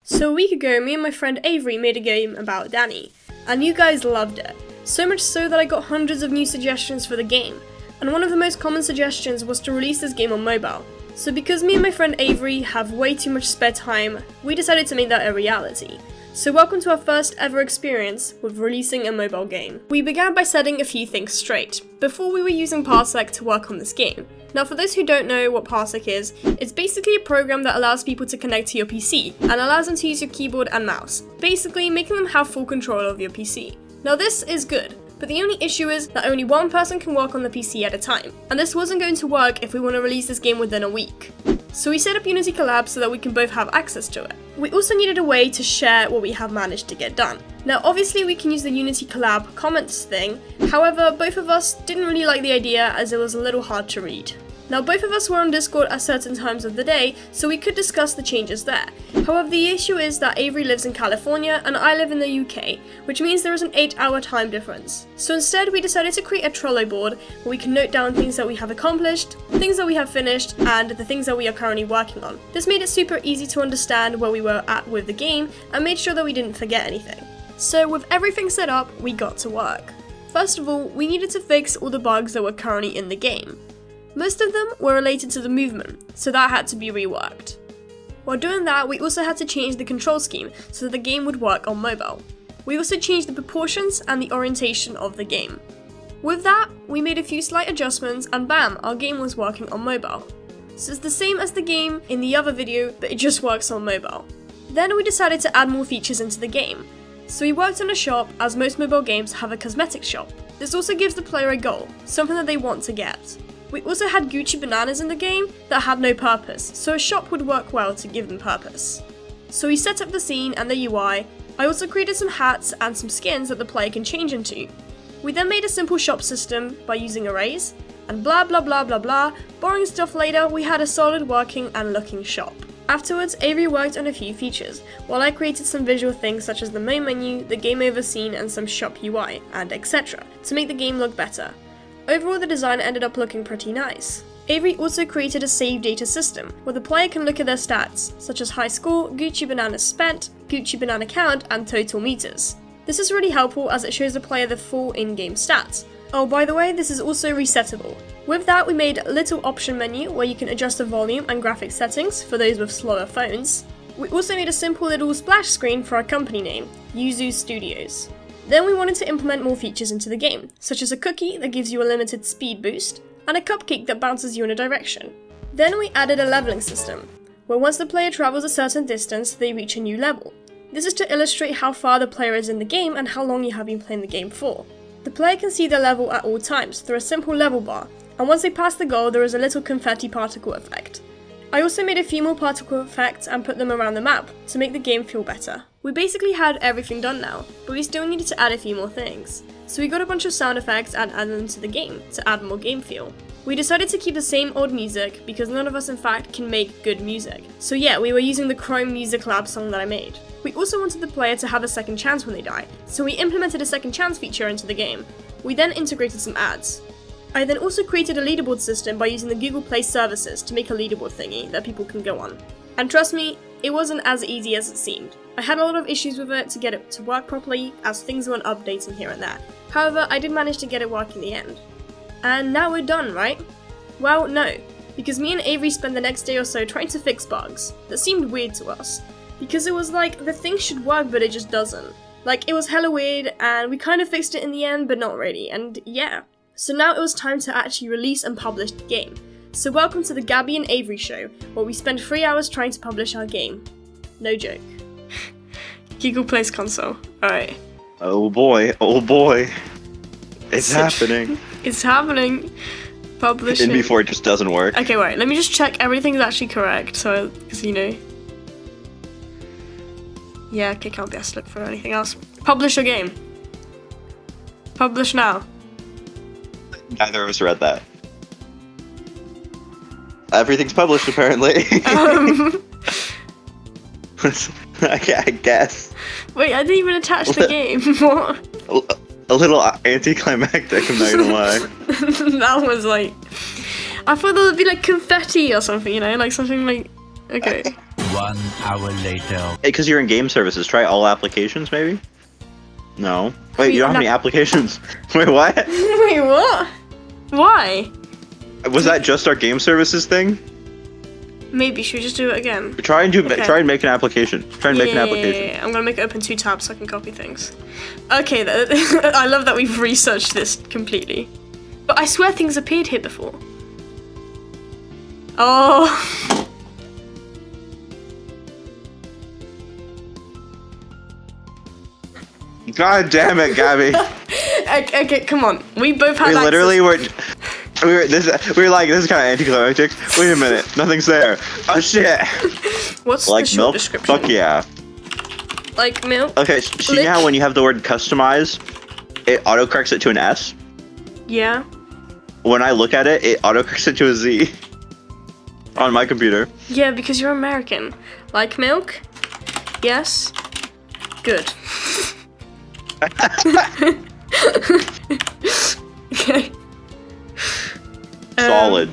So a week ago, me and my friend Avery made a game about Danny, and you guys loved it. So much so that I got hundreds of new suggestions for the game, and one of the most common suggestions was to release this game on mobile. So because me and my friend Avery have way too much spare time, we decided to make that a reality. So welcome to our first ever experience with releasing a mobile game. We began by setting a few things straight. Before we were using PARSEC to work on this game. Now for those who don't know what PARSEC is, it's basically a program that allows people to connect to your PC and allows them to use your keyboard and mouse, basically making them have full control of your PC. Now this is good, but the only issue is that only one person can work on the PC at a time, and this wasn't going to work if we want to release this game within a week. So we set up Unity Collab so that we can both have access to it. We also needed a way to share what we have managed to get done. Now obviously we can use the Unity Collab comments thing, however both of us didn't really like the idea as it was a little hard to read. Now both of us were on Discord at certain times of the day, so we could discuss the changes there. However, the issue is that Avery lives in California and I live in the UK, which means there is an 8-hour time difference. So instead we decided to create a Trello board where we can note down things that we have accomplished, things that we have finished, and the things that we are currently working on. This made it super easy to understand where we were at with the game and made sure that we didn't forget anything. So with everything set up, we got to work. First of all, we needed to fix all the bugs that were currently in the game. Most of them were related to the movement, so that had to be reworked. While doing that, we also had to change the control scheme so that the game would work on mobile. We also changed the proportions and the orientation of the game. With that, we made a few slight adjustments and bam, our game was working on mobile. So it's the same as the game in the other video, but it just works on mobile. Then we decided to add more features into the game. So we worked on a shop, as most mobile games have a cosmetics shop. This also gives the player a goal, something that they want to get. We also had Gucci bananas in the game that had no purpose, so a shop would work well to give them purpose. So we set up the scene and the UI. I also created some hats and some skins that the player can change into. We then made a simple shop system by using arrays, and blah blah blah blah blah, boring stuff later, we had a solid working and looking shop. Afterwards, Avery worked on a few features, while I created some visual things such as the main menu, the game over scene and some shop UI, and etc. to make the game look better. Overall, the design ended up looking pretty nice. Avery also created a save data system, where the player can look at their stats, such as high score, Gucci bananas spent, Gucci banana count, and total meters. This is really helpful as it shows the player the full in-game stats. Oh, by the way, this is also resettable. With that, we made a little option menu where you can adjust the volume and graphic settings for those with slower phones. We also made a simple little splash screen for our company name, YUZU Studios. Then we wanted to implement more features into the game, such as a cookie that gives you a limited speed boost, and a cupcake that bounces you in a direction. Then we added a leveling system, where once the player travels a certain distance, they reach a new level. This is to illustrate how far the player is in the game and how long you have been playing the game for. The player can see their level at all times through a simple level bar, and once they pass the goal, there is a little confetti particle effect. I also made a few more particle effects and put them around the map to make the game feel better. We basically had everything done now, but we still needed to add a few more things. So we got a bunch of sound effects and added them to the game to add more game feel. We decided to keep the same old music because none of us in fact can make good music. So yeah, we were using the Chrome Music Lab song that I made. We also wanted the player to have a second chance when they die, so we implemented a second chance feature into the game. We then integrated some ads. I then also created a leaderboard system by using the Google Play services to make a leaderboard thingy that people can go on. And trust me, it wasn't as easy as it seemed. I had a lot of issues with it to get it to work properly, as things weren't updating here and there. However, I did manage to get it working in the end. And now we're done, right? Well, no, because me and Avery spent the next day or so trying to fix bugs that seemed weird to us. Because it was like, the thing should work but it just doesn't. Like, it was hella weird, and we kind of fixed it in the end, but not really, and yeah. So now it was time to actually release and publish the game. So welcome to the Gabby and Avery show, where we spend 3 hours trying to publish our game. No joke. Google Play's console. Alright. Oh boy. It's happening. It's happening. Publishing. And before it just doesn't work. Okay, wait, let me just check everything's actually correct, so, because you know. Yeah, okay, can't be asked to look for anything else. Publish your game. Publish now. Neither of us read that. Everything's published, apparently. I guess. Wait, I didn't even attach the game. What? A little anticlimactic, I'm not gonna lie. That was like... I thought there would be like confetti or something, you know? Like something like... Okay. 1 hour later. Hey, because you're in game services, try all applications, maybe? No. Wait, you don't have any applications. Wait, what? Wait, what? Why? Was that just our game services thing? Maybe, should we just do it again? Try and make an application. Try and make an application. Yeah, I'm gonna make it open 2 tabs so I can copy things. Okay, I love that we've researched this completely. But I swear things appeared here before. Oh. God damn it, Gabby. Okay, come on. We both had We literally access. we were like, this is kind of anticlimactic. Wait a minute, nothing's there. Oh shit. What's Like the short milk? description? Fuck yeah. Like milk? Okay, see how when you have the word customize, it autocorrects it to an S? Yeah. When I look at it, it autocorrects it to a Z. On my computer. Yeah, because you're American. Like milk? Yes. Good. Okay. Solid.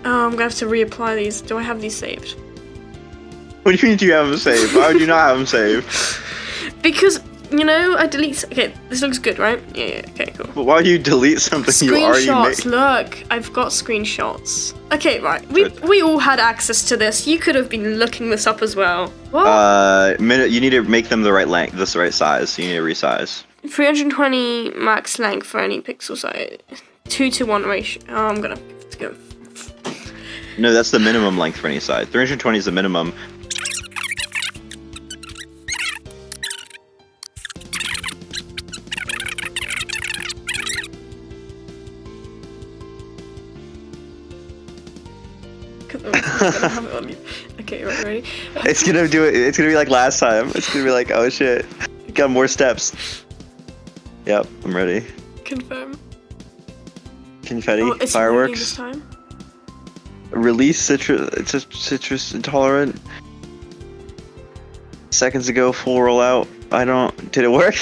Oh, I'm gonna have to reapply these. Do I have these saved? What do you mean do you have them saved? Why would you not have them saved? Because, you know, I delete. Okay, this looks good, right? Yeah, okay, cool. But why would you delete something you already made? Screenshots, look. I've got screenshots. Okay, right. We all had access to this. You could have been looking this up as well. What? You need to make them the right length, the right size. You need to resize. 320 max length for any pixel size. 2:1 ratio. Oh, I'm gonna have to go. No, that's the minimum length for any size. 320 is the minimum. Okay, right, ready? It's gonna do it. It's gonna be like last time. It's gonna be like, oh shit, got more steps. Yep, I'm ready. Confirm. Confetti, Oh, it's fireworks. this time. Release citrus intolerant. Seconds ago, full rollout. Did it work?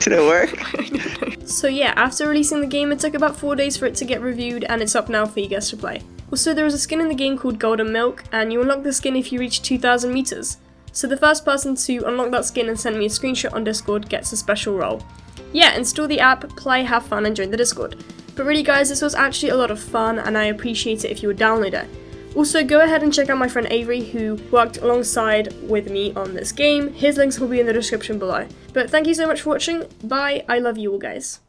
Did it work? So yeah, after releasing the game, it took about 4 days for it to get reviewed, and it's up now for you guys to play. Also, there is a skin in the game called Golden Milk, and you unlock the skin if you reach 2,000 meters. So the first person to unlock that skin and send me a screenshot on Discord gets a special role. Yeah, install the app, play, have fun, and join the Discord. But really guys, this was actually a lot of fun, and I appreciate it if you would download it. Also, go ahead and check out my friend Avery, who worked alongside with me on this game. His links will be in the description below. But thank you so much for watching. Bye, I love you all guys.